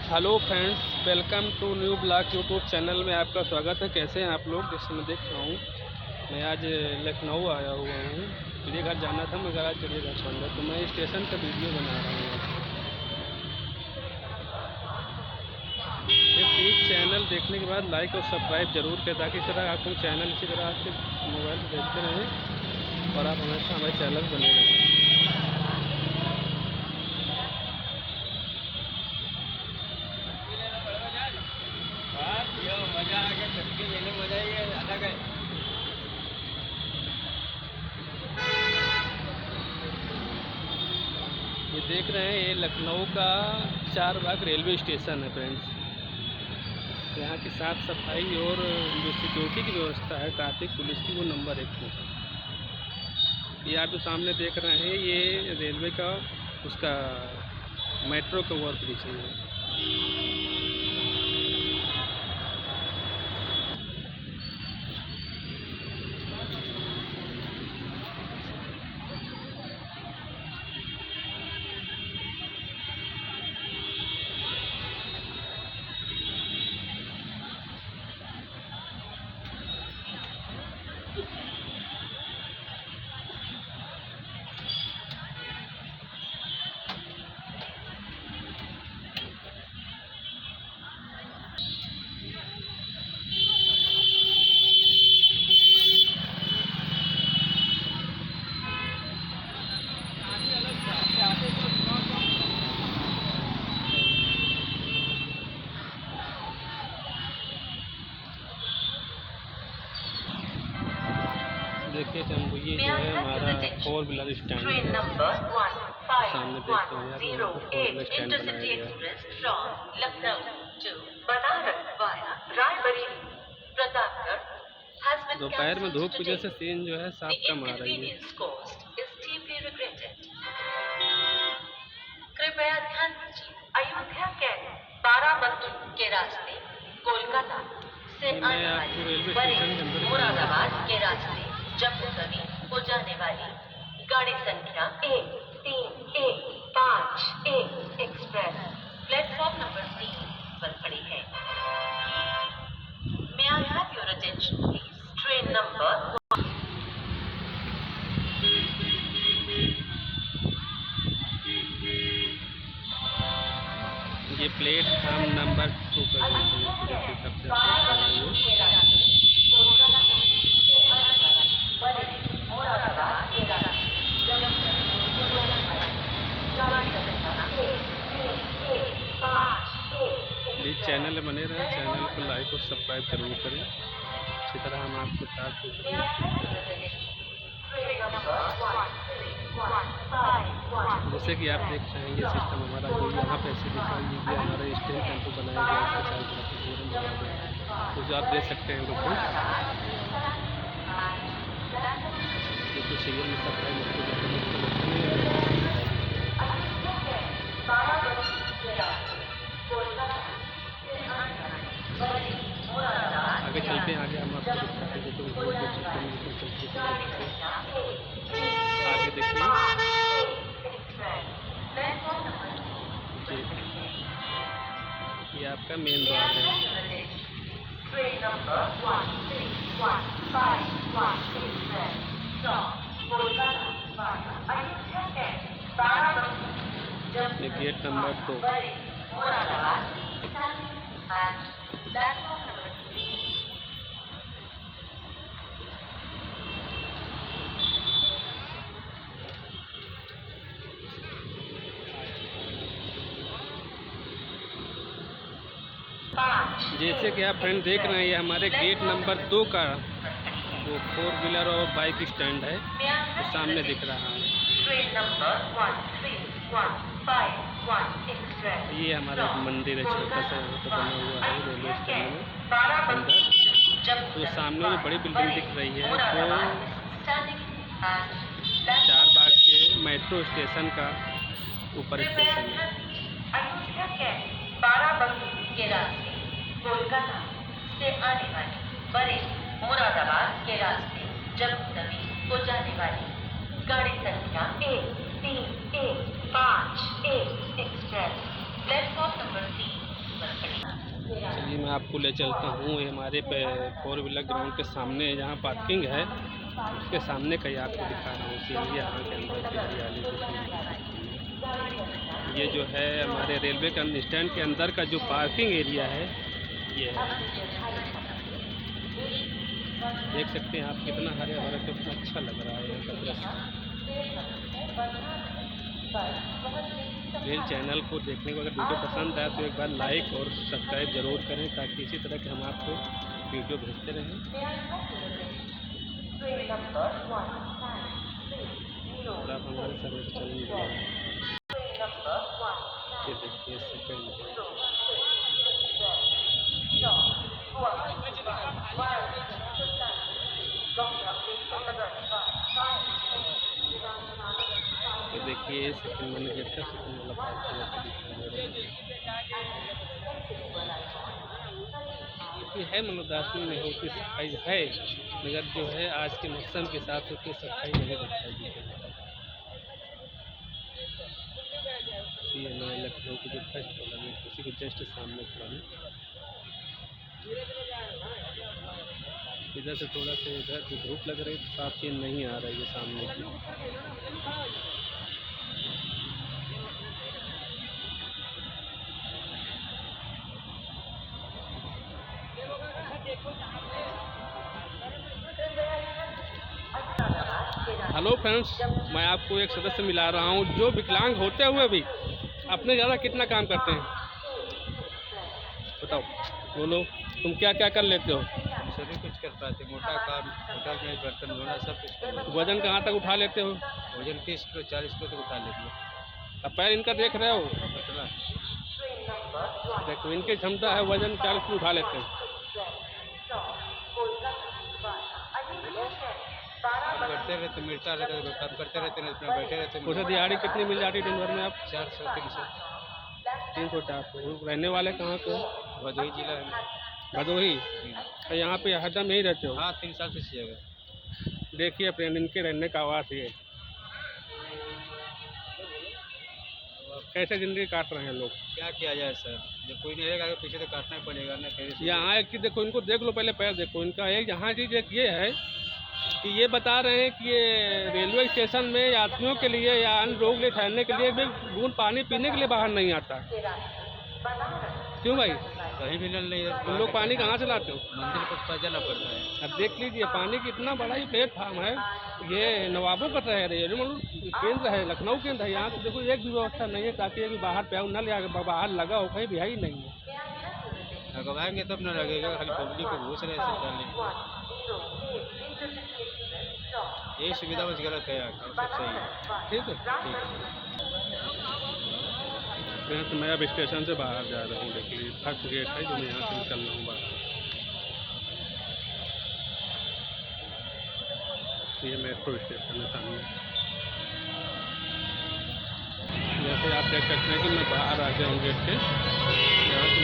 Hello friends, welcome to new blog YouTube channel में आपका स्वागत है। कैसे हैं आप लोग? जैसे मैं देख रहा हूँ, मैं आज लखनऊ आया हुआ हूँ। चिड़ियाघर जाना था मगर आज चिड़ियाघर बंद है, तो मैं स्टेशन का वीडियो बना रहा हूँ। ये प्लीज़ चैनल देखने के बाद लाइक और सब्सक्राइब जरूर करें, ताकि इस तरह आपको चैनल इसी तरह आपके मोबाइल पर देखते रहें और आप हमेशा हमारे चैनल बने रहें। मजा आ गया, सबके लेने मजा ही अलग है। ये देख रहे हैं, ये लखनऊ का चारबाग रेलवे स्टेशन है फ्रेंड्स। यहाँ की साफ़ सफाई और जो सिक्योरिटी की व्यवस्था है ट्रैफिक पुलिस की, वो नंबर 1 है। ये आप जो सामने देख रहे हैं, ये रेलवे का उसका मेट्रो का ओवर ब्रिज है। देखिए हमको ये जो है हमारा 4 व्हीलर स्टैंड है। सामने देखते हैं यहाँ पे 4 व्हीलर स्टैंड बनाया गया है। दोपहर में धूप की वजह से सीन जो है साफ कम आ रही है। कृपया ध्यान दीजिए, अयोध्या कैंट बाराबंकी के रास्ते कोलकाता से आने वाली मुरादाबाद के रास्ते जम्मू तवी को जाने वाली गाड़ी संख्या 1315 एक्सप्रेस प्लेटफॉर्म नंबर 3 पर खड़ी है। May I have your attention please? Train number ये प्लेटफॉर्म नंबर 2 पर प्लीज़ चैनल बने रहें, चैनल को लाइक और सब्सक्राइब जरूर करें। इसी तरह हम आपके साथ जैसे कि आप देख रहे हैं, ये सिस्टम हमारा जो यहाँ पे ऐसे दिखा, ये हमारा स्टैंड टेम्पो बनाया गया है, इसके चारों तरफ से बनाया गया है। तो जो आप देख सकते हैं ग्रुप तो सीरियल में सब्सक्राइब आगे चलते हैं। आगे हम आपको दिखाते हैं, तो रोड देख सकते हैं, आगे देखिए जी, ये आपका मेन द्वार है। ये गेट नंबर 2। जैसे कि आप फ्रेंड देख रहे हैं, ये हमारे गेट नंबर 2 का वो 4 व्हीलर और बाइक स्टैंड है, तो सामने दिख रहा है। ये हमारा मंदिर है, छोटा सा बना हुआ है रेलवे स्टैंड में अंदर। तो सामने जो बड़ी बिल्डिंग दिख रही है, तो चारबाग के मेट्रो स्टेशन का ऊपर स्टेशन है। कोलकाता से आने वाली बरेली मुरादाबाद के रास्ते जम्मू तवी को जाने वाली गाड़ी संख्या 1315 एक्सप्रेस प्लेटफॉर्म नंबर 3 आपको ले चलता हूँ। ये हमारे 4 व्हीलर ग्राउंड के सामने जहाँ पार्किंग है उसके सामने का ही आपको दिखा रहा हूँ सीढ़ी यहाँ के अंदर की हरियाली देखिए। ये जो है हमारे रेलवे के स्टैंड के अंदर का जो पार्किंग एरिया है ये है, देख सकते हैं आप कितना हरे भरा, कितना अच्छा लग रहा है यहाँ का दृश्य। मेरे चैनल को देखने को अगर वीडियो पसंद आए तो एक बार लाइक और सब्सक्राइब ज़रूर करें ताकि इसी तरह के हम आपको वीडियो भेजते रहें। और आप हमारे सर्विस चैनल ये देखिए सेकंड ये देखिए सेकंड मैंने गेट का सेकंड वाला पार्किंग है। मनोदासनी नहीं होती, सफाई है मगर जो है आज के मौसम के साथ उतनी सफाई नहीं दिखाई दी है। ये मैं लखनऊ की जो फर्स्ट कॉलोनी है उसी के जस्ट सामने खड़ा हूँ। इधर से थोड़ा सा इधर जो धूप लग रही है साफ सीन नहीं आ रही है सामने की। हेलो फ्रेंड्स, मैं आपको एक सदस्य मिला रहा हूँ जो विकलांग होते हुए भी अपने ज़्यादा कितना काम करते हैं। बताओ, बोलो, तुम क्या क्या कर लेते हो? सभी कुछ कर पाते, मोटा काम, छोटा में बर्तन धोना, सब कुछ कर लेते। वजन कहाँ तक उठा लेते हो? वजन 30 किलो 40 किलो तक उठा लेते हैं। अब पैर इनका देख रहे हो, पतला देखो इनकी क्षमता है वजन 40 किलो उठा लेते हैं। करते रहते, मिलता रहता है, काम करते रहते हैं, अपना बैठे रहते हैं। उसे दिहाड़ी कितनी मिल जाती है दिन भर में? आप 400 300। 300 400। रहने वाले कहाँ के हो? भदोही जिला है। भदोही? तो यहाँ पे हरदम यहीं रहते हो? हाँ, 3 साल से इस जगह। देखिए फ्रेंड, इनके रहने का आवास ये। कैसे ज़िंदगी काट रहे हैं लोग? क्या किया जाए सर, जब कोई नहीं रहेगा पीछे तो काटना ही पड़ेगा ना। फिर यहाँ एक कि देखो, इनको देख लो पहले, पैर देखो इनका। एक यहाँ चीज़ एक ये है कि ये बता रहे हैं कि ये रेलवे स्टेशन में यात्रियों के लिए या अन्य लोग लिए ठहरने के लिए भी बूंद पानी पीने के लिए बाहर नहीं आता। क्यों भाई? कहीं भी नल नहीं है। तुम लोग पानी कहाँ से लाते हो? मंदिर को पास जाना पड़ता है। अब देख लीजिए, पानी की इतना बड़ा ही प्लेटफार्म है। ये नवाबों का शहर है, रेलवे केंद्र है, लखनऊ केंद्र है। यहाँ तो देखो एक भी व्यवस्था नहीं है ताकि एक भी बाहर पे नल या बाहर लगा हो, कहीं भी है ही नहीं है। लगवाएंगे तब न लगेगा, खाली पब्लिक को घूस रहे सरकार ने। यही सुविधा बस गलत है, सब सही है। ठीक है, ठीक। तो मैं अब स्टेशन से बाहर जा रहा हूँ। देखिए फर्स्ट गेट है जो मैं यहाँ से निकल रहा हूँ बाहर। ये मेट्रो स्टेशन है सामने। यहाँ पे आप देख सकते हैं कि मैं बाहर आ गया हूँ गेट के। यहाँ से